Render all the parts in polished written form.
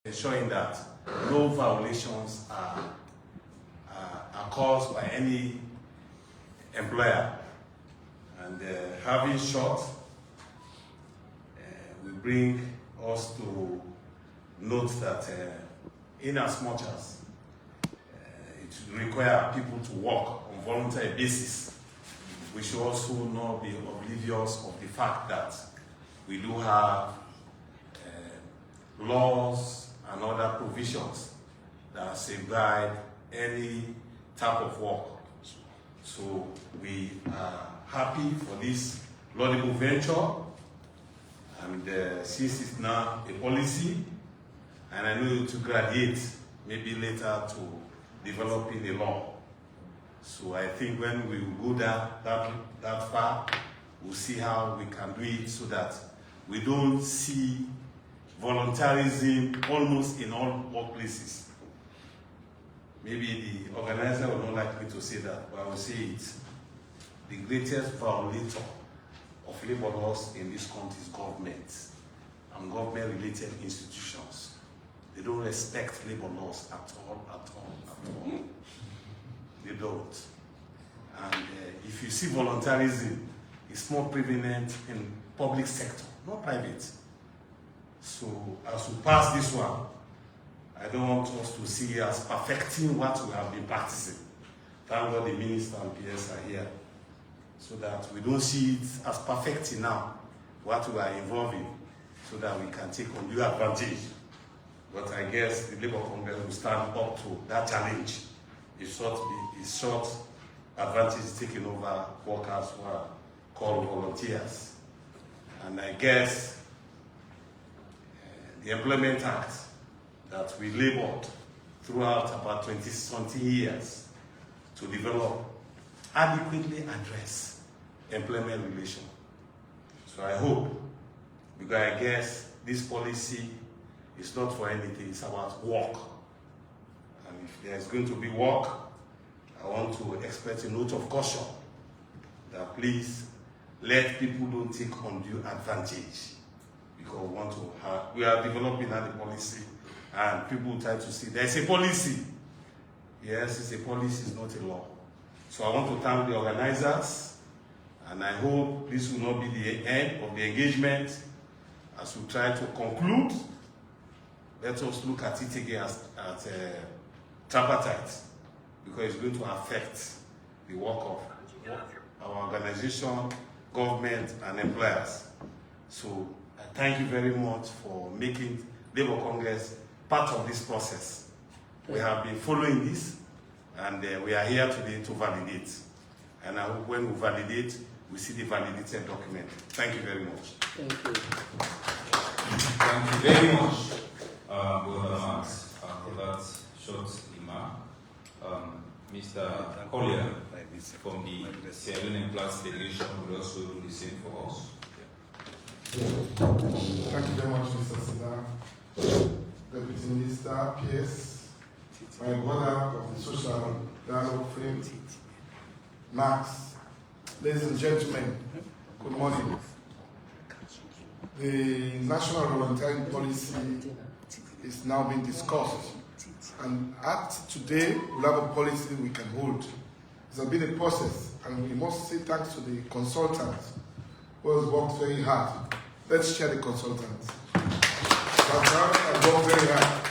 ensuring that no violations are caused by any employer. And having short will bring us to note that in as much as it requires people to work on voluntary basis, we should also not be oblivious of the fact that we do have laws and other provisions that safeguard any type of work. So we are happy for this laudable venture, and since it's now a policy, and I know to graduate maybe later to developing a law. So I think when we go that far, we'll see how we can do it so that we don't see voluntarism almost in all workplaces. Maybe the organizer will not like me to say that, but I will say it. The greatest violator of labor laws in this country is government and government-related institutions. They don't respect labor laws at all. They don't. And if you see voluntarism, it's more prevalent in public sector, not private. So as we pass this one, I don't want us to see us perfecting what we have been practicing. Thank God the minister and PS are here, so that we don't see it as perfecting now what we are involved in, so that we can take undue advantage. But I guess the Labour Congress will stand up to that challenge. It's short advantage taking over workers who are called volunteers. And I guess the Employment Act that we labored throughout about 20-something years to develop adequately address employment relations. So I hope, because I guess this policy is not for anything, it's about work. And if there's going to be work, I want to express a note of caution that please let people don't take undue advantage, because we are developing a policy and people try to say there's a policy. Yes, it's a policy, it's not a law. So I want to thank the organizers, and I hope this will not be the end of the engagement. As we try to conclude, let us look at it again at tripartite, because it's going to affect the work of our organization, government, and employers. So I thank you very much for making Labour Congress part of this process. We have been following this, and we are here today to validate. And I hope when we validate, we see the validated document. Thank you very much. Thank you. Thank you very much, Brother Max, for that short remark. Mr. Collier from the Sierra Leone Employers Federation will also do the same for us. Thank you very much, Mr. Seda, Deputy Minister, PS, my brother of the Social Dialogue Frame, Max. Ladies and gentlemen, good morning. The National Voluntary Policy is now being discussed, and at today we'll have a policy we can hold. It's been a process, and we must say thanks to the consultants who has worked very hard. Let's share the consultants. I worked very hard.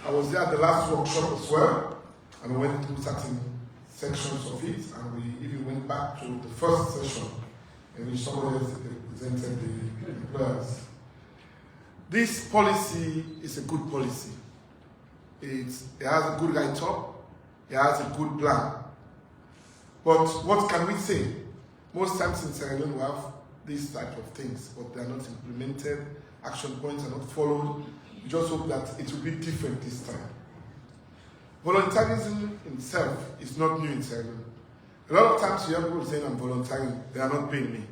I was there at the last workshop as well, and we went through certain sections of it, and we even went back to the first session in which somebody else represented the employers. This policy is a good policy. It has a good write-up, it has a good plan. But what can we say? Most times in Sierra Leone we have these type of things, but they are not implemented, action points are not followed. We just hope that it will be different this time. Voluntarism itself is not new in Sierra Leone. A lot of times you hear people saying I'm volunteering, they are not paying me.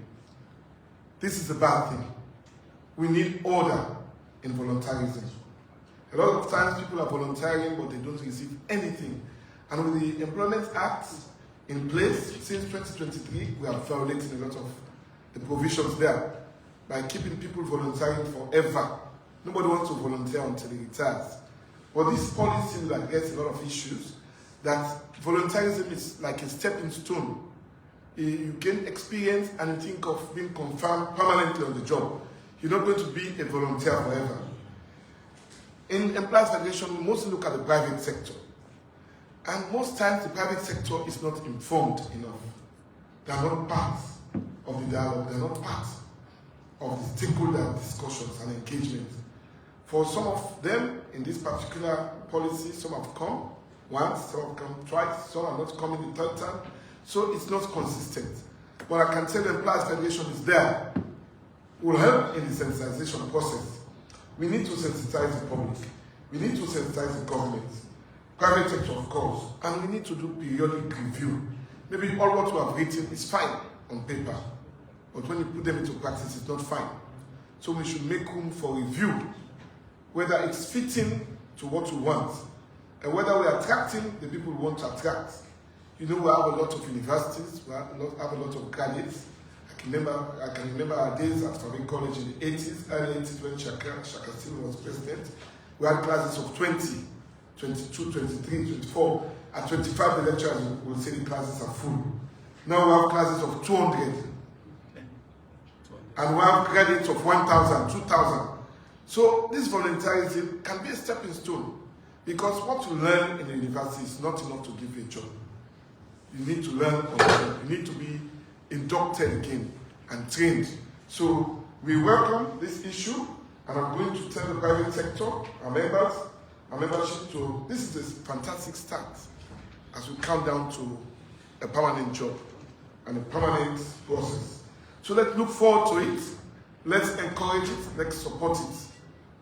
This is a bad thing. We need order in voluntarism. A lot of times people are volunteering but they don't receive anything. And with the Employment Act in place since 2023, we are violating a lot of the provisions there by keeping people volunteering forever. Nobody wants to volunteer until he retires. But this policy that gets a lot of issues, that volunteerism is like a stepping stone. You gain experience and you think of being confirmed permanently on the job. You're not going to be a volunteer forever. In Employers Federation, we mostly look at the private sector. And most times the private sector is not informed enough. They are not part of the dialogue. They are not part of the stakeholder discussions and engagement. For some of them, in this particular policy, some have come once, some have come twice, some are not coming the third time. So it's not consistent. But I can tell the Employers Federation is there. Will help in the sensitization process. We need to sensitize the public. We need to sensitize the government. Private sector, of course. And we need to do periodic review. Maybe all what we have written is fine on paper. But when you put them into practice, it's not fine. So we should make room for review, whether it's fitting to what we want, and whether we're attracting the people we want to attract. You know, we have a lot of universities, we have a lot of graduates. I can remember our days after Survey College in the 80s, early 80s, when Shaka still was president. We had classes of 20, 22, 23, 24, and 25 the lecturers will say the classes are full. Now we have classes of 200. And we have credits of 1,000, 2,000. So this volunteerism can be a stepping stone, because what you learn in the university is not enough to give you a job. You need to learn on the job. You need to be inducted again and trained. So we welcome this issue, and I'm going to tell the private sector, our members, our membership, to this is a fantastic start as we count down to a permanent job and a permanent process. So let's look forward to it. Let's encourage it. Let's support it.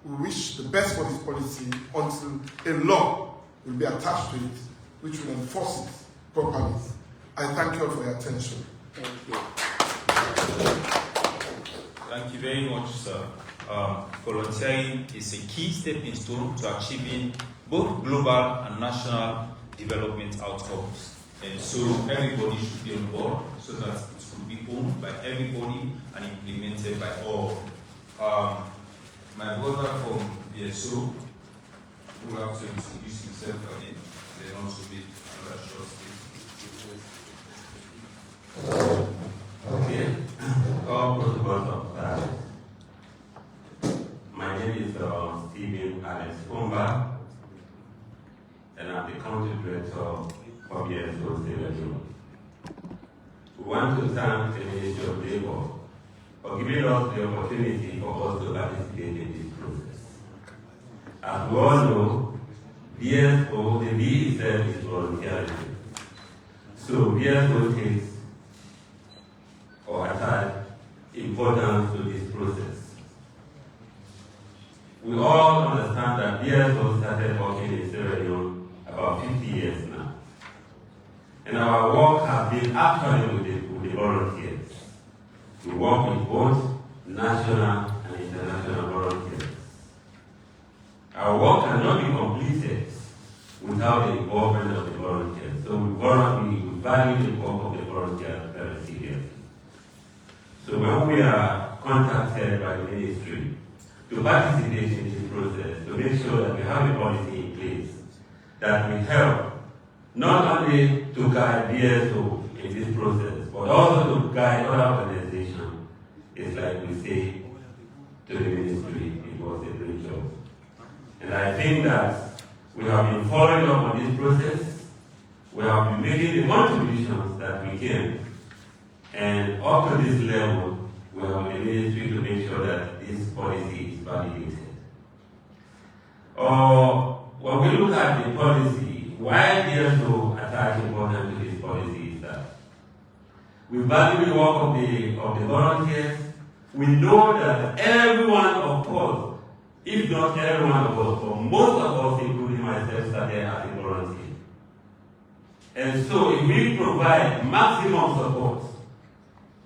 We wish the best for this policy until a law will be attached to it, which will enforce it properly. I thank you all for your attention. Thank you. Thank you very much, sir. Volunteering is a key stepping stone to achieving both global and national development outcomes. And so everybody should be on board so that it could be owned by everybody and implemented by all. My brother from BSO will have to introduce himself again, then also be another short statement. Okay. My name is Stephen Alex Kumba, and I'm the country director of BSO Leone. We want to thank the Ministry of Labour for giving us the opportunity for us to participate in this process. As we all know, BSO, the B itself is voluntary. So BSO takes or attach importance to this process. We all understand that BSO started working in Sierra Leone about 50 years now. And our work has been actually with the volunteers. We work with both national and international volunteers. Our work cannot be completed without the involvement of the volunteers. So we value the work of the volunteers very seriously. So when we are contacted by the ministry to participate in this process, to make sure that we have a policy in place that will help not only to guide BSO in this process, but also to guide other organizations, it's like we say to the ministry, it was a great job. And I think that we have been following up on this process, we have been making the contributions that we can, and up to this level, we have the ministry to make sure that this policy is validated. When we look at the policy, why BSO attach importance to this policy is that we value the work of the volunteers. We know that everyone of us, if not everyone of us, but most of us, including myself, started as a volunteer. And so if we provide maximum support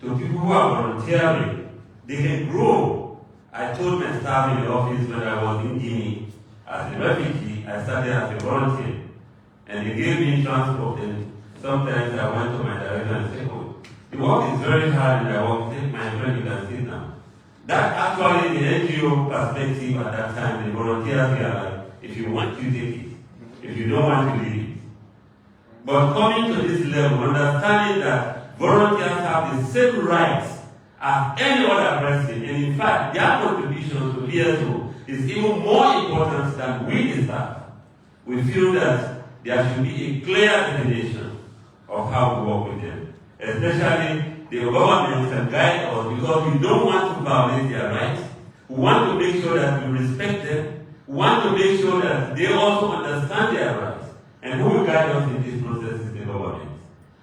to people who are volunteering, they can grow. I told my staff in the office when I was in Guinea, as a refugee, I started as a volunteer. And they gave me transport, and sometimes I went to my director and said, oh, the work is very hard, and I will take my friend, you can sit down. That actually, the NGO perspective at that time, the volunteers were like, If you want, you take it. If you don't want to leave it. But coming to this level, understanding that volunteers have the same rights as any other person, and in fact, their contribution to VSO is even more important than we the staff. We feel that there should be a clear definition of how to work with them. Especially the government can guide us because we don't want to violate their rights. We want to make sure that we respect them. We want to make sure that they also understand their rights. And who will guide us in this process is the government.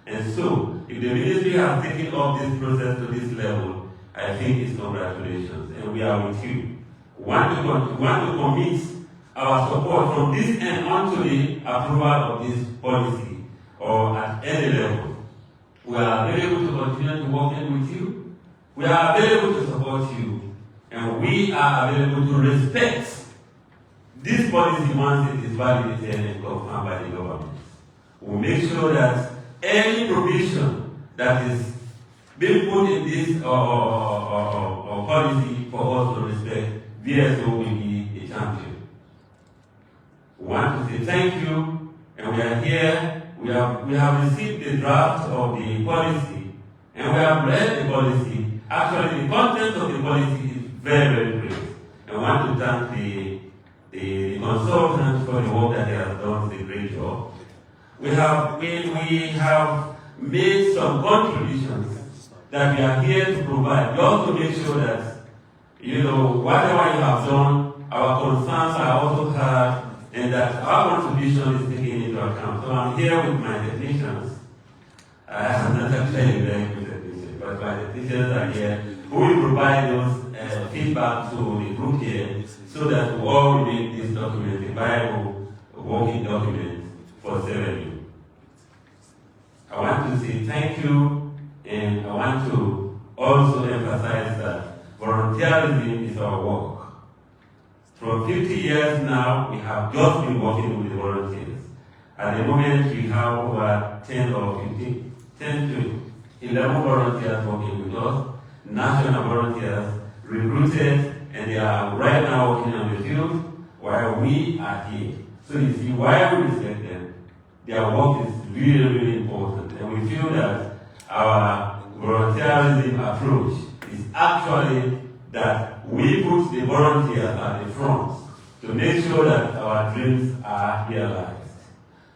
And so, if the ministry has taken up this process to this level, I think it's congratulations. And we are with you. We want to commit our support from this end onto the approval of this policy or at any level. We are available to continue to work with you. We are available to support you. And we are available to respect this policy once it is validated and confirmed by the government. We'll make sure that any provision that is being put in this policy for us to respect, VSO will be a champion. We want to say thank you, and we are here. We have received the draft of the policy, and we have read the policy. Actually, the content of the policy is very, very great. I want to thank the consultants for the work that they have done. It's a great job. We have made some contributions that we are here to provide, just to make sure that, whatever you have done, our concerns are also heard, and that our contribution is taken into account. So I'm here with my technicians. I am not actually a very good technician, but my technicians are here who will provide those feedback to the group here so that we all make this document a viable working document for Sierra Leone. I want to say thank you, and I want to also emphasize that volunteerism is our work. For 50 years now, we have just been working with the volunteers. At the moment, we have over 10 to 11 volunteers working with us, national volunteers recruited, and they are right now working on the field while we are here. So you see, why we respect them, their work is really, really important. And we feel that our volunteerism approach is actually that we put the volunteers at the front to make sure that our dreams are realized.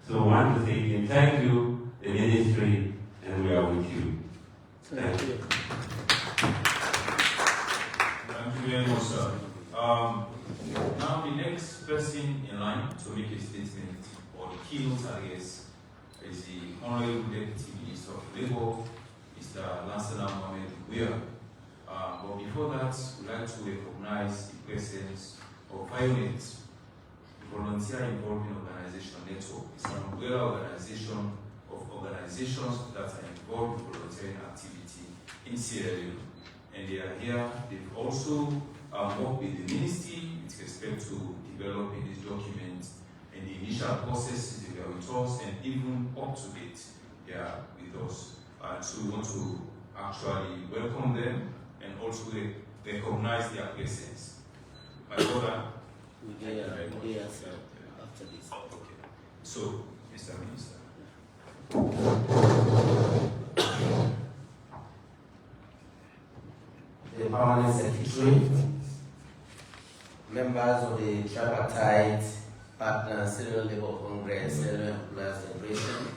So I want to say again, thank you, the ministry, and we are with you. Thank you. Thank you very much, sir. Now the next person in line to make a statement or the keynote address is the Honorable Deputy Minister of Labour, Mr. Lansana Mohamed Guia. But before that, we'd like to recognize the presence of Violet, the Volunteer Involving Organization Network. It's an umbrella organization of organizations that are involved in volunteering activity in Sierra Leone. And they are here. They've also worked with the ministry with respect to developing this document and the initial processes. They were with us, and even up to date, they are with us. So we want to actually welcome them and also recognize their presence. My brother, yes, after this. Okay. So, Mr. Minister. The Permanent Secretary, members of the tripartite partner Sierra Labour Congress, Sierra Employers Federation,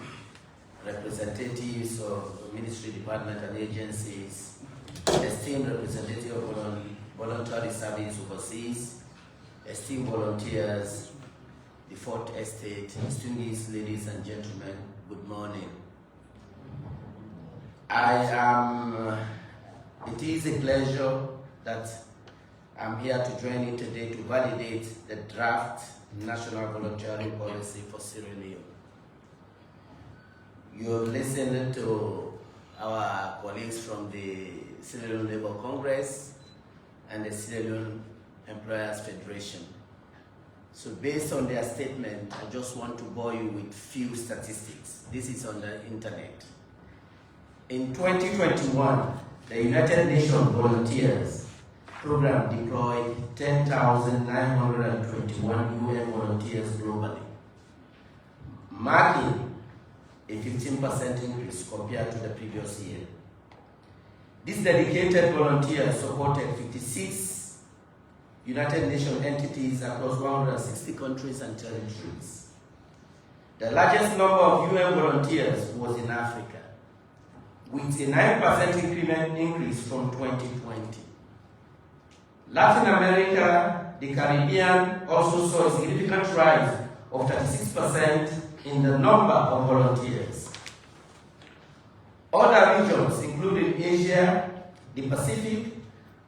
representatives of ministry, department and agencies, esteemed representative of voluntary service overseas, esteemed volunteers, the Fourth Estate, distinguished ladies and gentlemen, good morning. It is a pleasure that I'm here to join you today to validate the draft National Voluntary Policy for Sierra Leone. You've listened to our colleagues from the Sierra Leone Labour Congress and the Sierra Leone Employers Federation. So based on their statement, I just want to bore you with few statistics. This is on the internet. In 2021, the United Nations volunteers program deployed 10,921 UN volunteers globally, marking a 15% increase compared to the previous year. These dedicated volunteers supported 56 United Nations entities across 160 countries and territories. The largest number of UN volunteers was in Africa, with a 9% increase from 2020. Latin America, the Caribbean also saw a significant rise of 36% in the number of volunteers. Other regions, including Asia, the Pacific,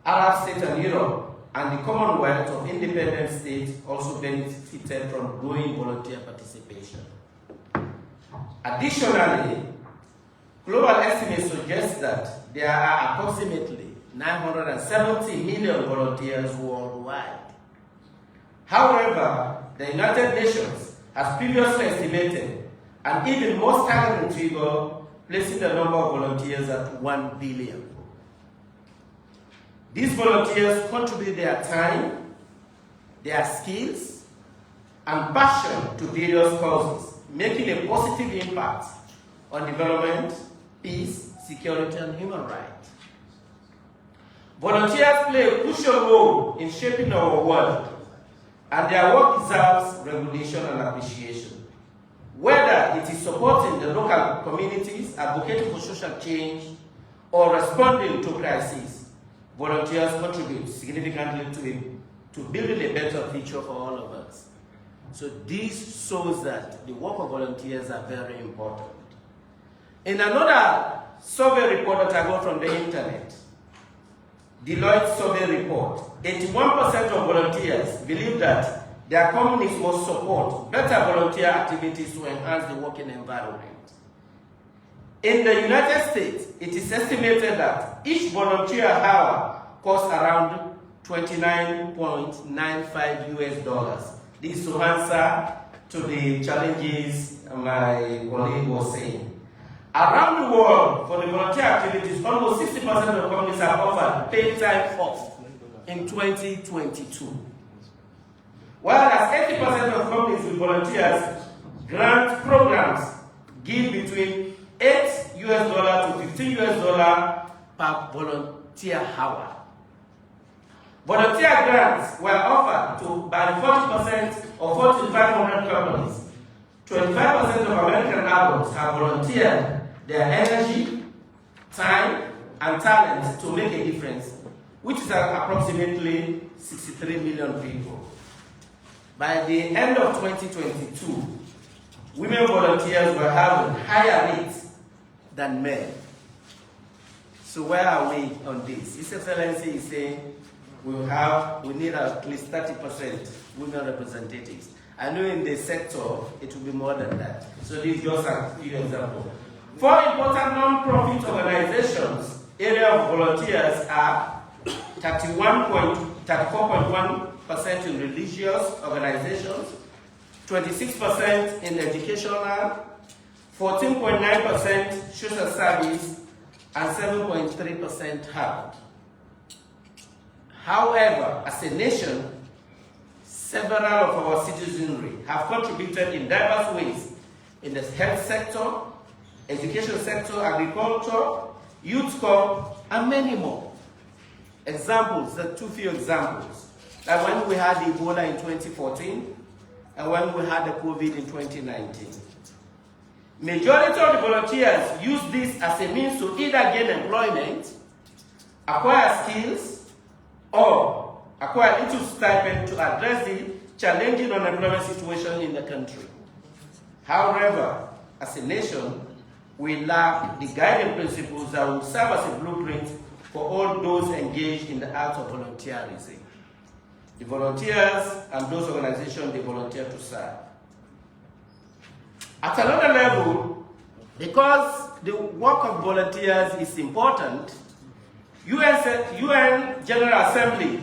Arab states and Europe, and the Commonwealth of Independent States also benefited from growing volunteer participation. Additionally, global estimates suggest that there are approximately 970 million volunteers worldwide. However, the United Nations has previously estimated an even more staggering figure, placing the number of volunteers at 1 billion. These volunteers contribute their time, their skills, and passion to various causes, making a positive impact on development, peace, security, and human rights. Volunteers play a crucial role in shaping our world, and their work deserves recognition and appreciation. Whether it is supporting the local communities, advocating for social change, or responding to crises, volunteers contribute significantly to building a better future for all of us. So this shows that the work of volunteers are very important. In another survey report that I got from the internet, Deloitte survey report, 81% of volunteers believe that their companies must support better volunteer activities to enhance the working environment. In the United States, it is estimated that each volunteer hour costs around $29.95 US. This is to answer to the challenges my colleague was saying. Around the world, for the volunteer activities, almost 60% of companies have offered paid time off in 2022. Whereas 80% of companies with volunteers grant programs give between $8 to $15 per volunteer hour. Volunteer grants were offered to by 40% of 4,500 companies. 25% of American adults have volunteered their energy, time, and talent to make a difference, which is approximately 63 million people. By the end of 2022, women volunteers were having higher rates than men. So where are we on this? His Excellency is saying we need at least 30% women representatives. I know in the sector it will be more than that. So these are just a few examples. 4 important non-profit organizations, area of volunteers are 34.1% in religious organizations, 26% in educational, 14.9% social service, and 7.3% health. However, as a nation, several of our citizenry have contributed in diverse ways in the health sector, education sector, agriculture, youth corps, and many more. Examples, two few examples. Like when we had Ebola in 2014, and when we had the COVID in 2019. Majority of the volunteers use this as a means to either gain employment, acquire skills, or acquire little stipend to address the challenging unemployment situation in the country. However, as a nation, we lack the guiding principles that will serve as a blueprint for all those engaged in the art of volunteerism. The volunteers and those organizations they volunteer to serve. At another level, because the work of volunteers is important, UN General Assembly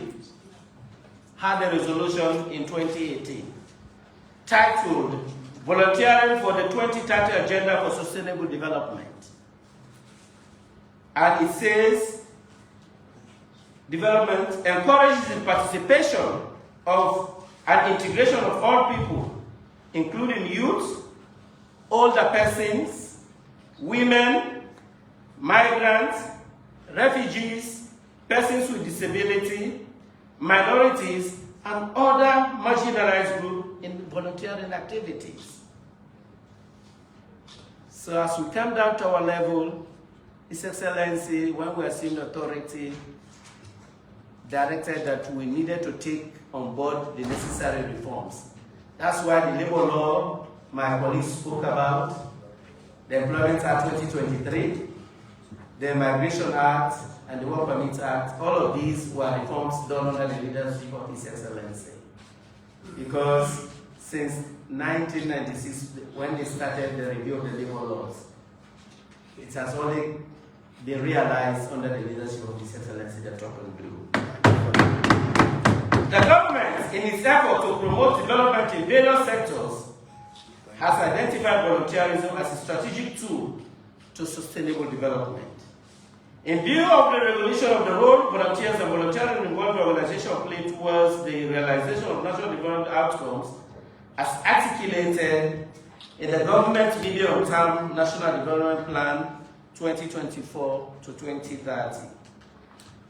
had a resolution in 2018 titled Volunteering for the 2030 Agenda for Sustainable Development. And it says development encourages the participation of and integration of all people, including youth, older persons, women, migrants, refugees, persons with disability, minorities, and other marginalized groups in volunteering activities. So as we come down to our level, His Excellency, when we assumed authority, directed that we needed to take on board the necessary reforms. That's why the labor law my colleagues spoke about, the Employment Act 2023, the Migration Act, and the Work Permit Act, all of these were reforms done under the leadership of His Excellency. Because since 1996, when they started the review of the labor laws, it has only been realized under the leadership of His Excellency that what we do. The government, in its effort to promote development in various sectors, has identified volunteerism as a strategic tool to sustainable development. In view of the recognition of the role volunteers and volunteering involved organizations play towards the realization of national development outcomes, as articulated in the government medium-term National Development Plan 2024 to 2030,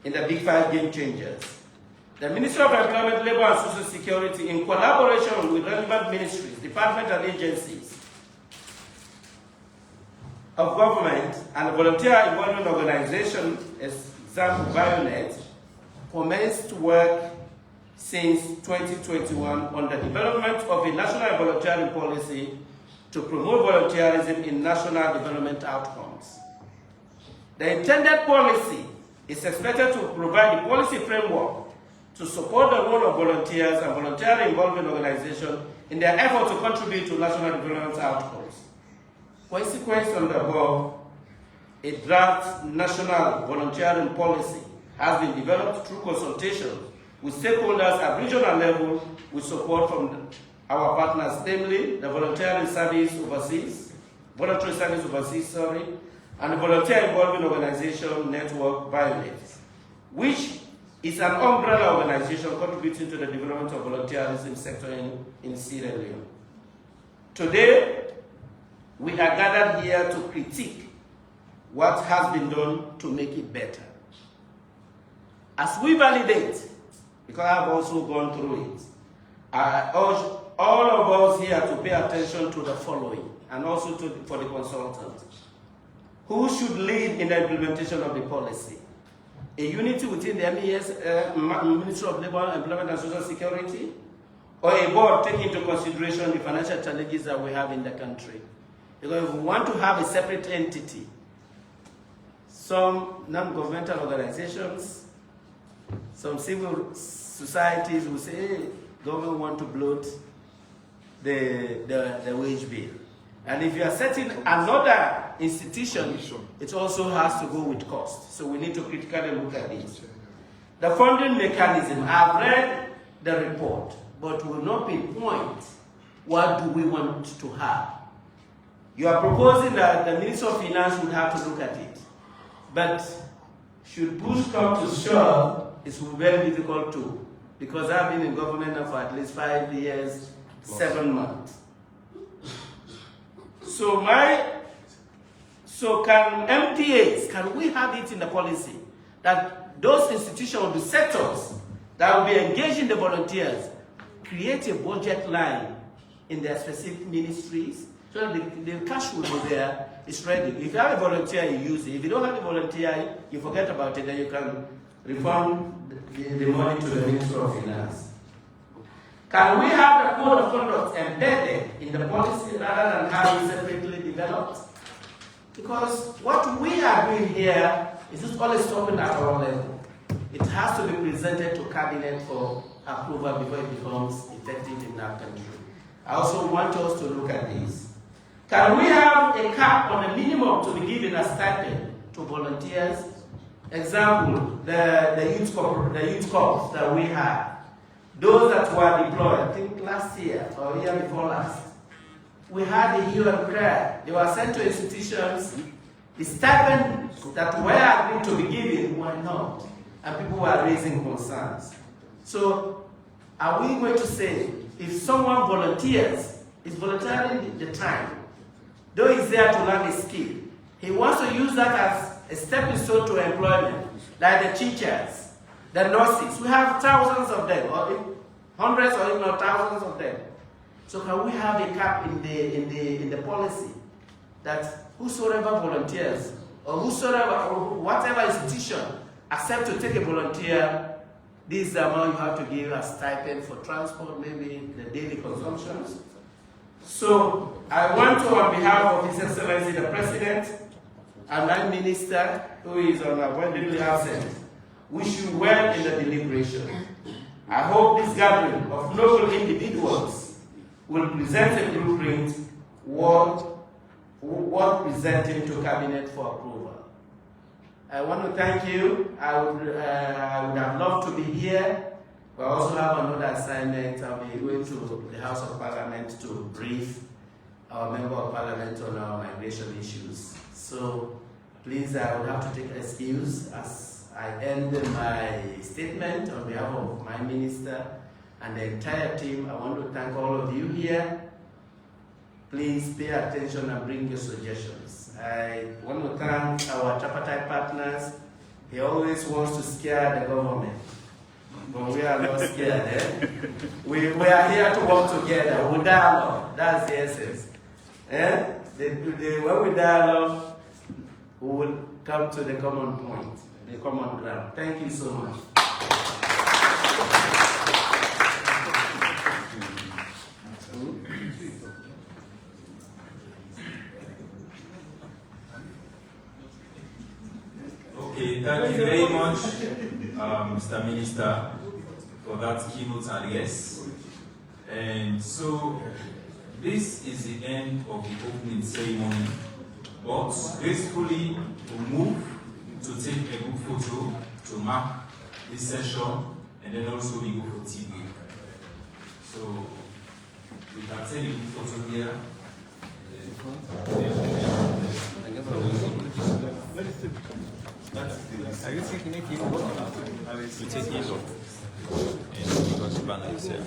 in the Big Five Game Changers, the Ministry of Employment, Labor and Social Security, in collaboration with relevant ministries, departments and agencies of government and volunteer involvement organization, example Violet, commenced work since 2021 on the development of a national volunteering policy to promote volunteerism in national development outcomes. The intended policy is expected to provide a policy framework to support the role of volunteers and volunteer involvement organizations in their effort to contribute to national development outcomes. Consequence on the above, a draft national volunteering policy has been developed through consultation with stakeholders at regional level with support from our partners, namely the Voluntary Service Overseas, and the Volunteer Involvement Organization Network Violet, which is an umbrella organization contributing to the development of volunteerism sector in Sierra Leone. Today, we are gathered here to critique what has been done to make it better. As we validate, because I have also gone through it, I urge all of us here to pay attention to the following, and also for the consultant. Who should lead in the implementation of the policy? A unity within the MES, Ministry of Labor, Employment and Social Security, or a board taking into consideration the financial challenges that we have in the country? Because if we want to have a separate entity, some non-governmental organizations, some civil societies will say, hey, government want to bloat the wage bill. And if you are setting another institution, it also has to go with cost. So we need to critically look at this. The funding mechanism, I've read the report, but will not pinpoint what do we want to have. You are proposing that the Minister of Finance would have to look at it. But should push come to shove, it's very difficult to, because I've been in government now for at least 5 years, 7 months. So can MPAs, can we have it in the policy that those institutions, the sectors that will be engaging the volunteers, create a budget line in their specific ministries, so that the cash will be there, it's ready. If you have a volunteer, you use it. If you don't have a volunteer, you forget about it, then you can refund the money to the Ministry of Finance. Can we have the code of conduct embedded in the policy rather than having it separately developed? Because what we are doing here is just only stopping at our level. It has to be presented to cabinet for approval before it becomes effective in our country. I also want us to look at this. Can we have a cap on the minimum to be given as stipend to volunteers? Example, the youth corps that we had. Those that were deployed, I think last year or year before last, we had a hue and cry. They were sent to institutions. The stipends that were agreed to be given were not. and people were raising concerns. So, are we going to say, if someone volunteers, is volunteering the time, though he's there to learn a skill, he wants to use that as a stepping stone to employment, like the teachers, the nurses. We have thousands of them, or hundreds or even thousands of them. So can we have a cap in the policy that whosoever volunteers, or whosoever, or whatever institution accept to take a volunteer, this is the amount you have to give as stipend for transport, maybe the daily consumptions. So I want to, on behalf of His Excellency the President and my minister, who is on abundantly absent, wish you well in the deliberation. I hope this gathering of noble individuals will present a blueprint worth presenting to Cabinet for approval. I want to thank you. I would have loved to be here, but I also have another assignment. I'll be going to the House of Parliament to brief our Member of Parliament on our migration issues. So please, I would have to take excuse as I end my statement on behalf of my minister and the entire team. I want to thank all of you here. Please pay attention and bring your suggestions. I want to thank our tripartite partners. He always wants to scare the government, but we are not scared. Eh? We are here to work together. We dialogue. That's the essence. Eh? When we dialogue, we will come to the common point, the common ground. Thank you so much. Okay, thank you very much, Mr. Minister, for that keynote address. And so, this is the end of the opening ceremony, but gracefully we move to take a group photo to mark this session, and then also we go for tea break. So, we can take a group photo here. Are you taking it? You take it off. And because banner is here.